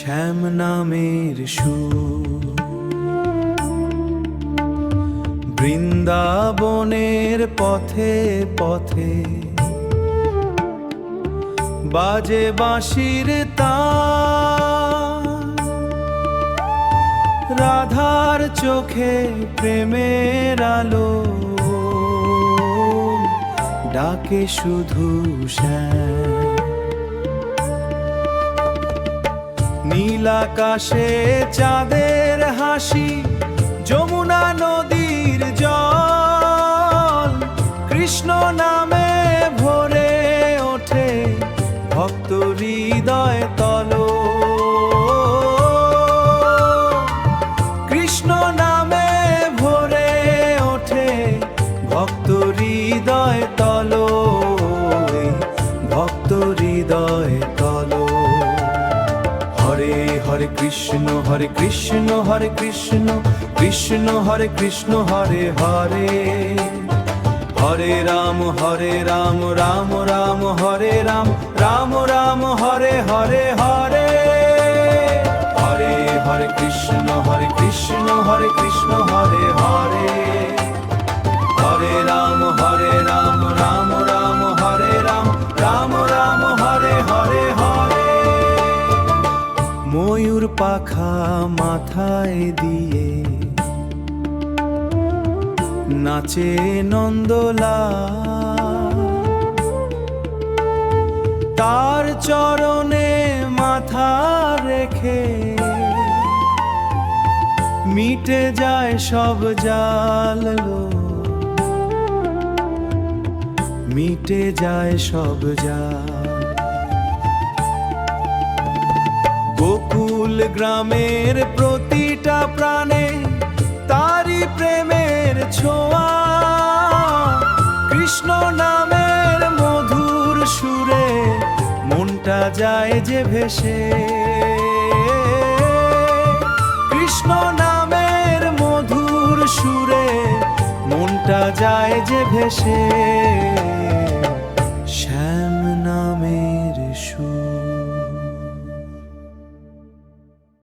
শ্যাম নামের সুর বৃন্দাবনের পথে পথে বাজে বাঁশির তান। রাধার চোখে প্রেমের আলো ডাকে শুধু শ্যাম। নীল আকাশে চাঁদের হাসি, যমুনা নদীর জল কৃষ্ণ নামে ভরে ওঠে ভক্ত হৃদয় তল। কৃষ্ণ নামে ভরে ওঠে ভক্ত হৃদয় তল, ভক্ত হৃদয় তল। হরে হরে কৃষ্ণ হরে কৃষ্ণ হরে কৃষ্ণ কৃষ্ণ হরে কৃষ্ণ হরে হরে। হরে রাম রাম রাম হরে রাম, রাম রাম হরে হরে হরে। হরে হরে কৃষ্ণ হরে কৃষ্ণ হরে কৃষ্ণ হরে হরে। হরে রাম রাম রাম হরে রাম, রাম রাম হরে হরে হরে। ময়ূর পাখা মাথায় দিয়ে নাচে নন্দলাল, তার চরণে মাথা রেখে মিটে যায় সব জাল, মিটে যায় সব জাল। গোকুল গ্রামের প্রতিটা প্রাণে তারি প্রেমের ছোঁয়া। কৃষ্ণ নামের মধুর সুরে মনটা যায় যে ভেসে। কৃষ্ণ নামের মধুর সুরে মনটা যায় যে ভেসে।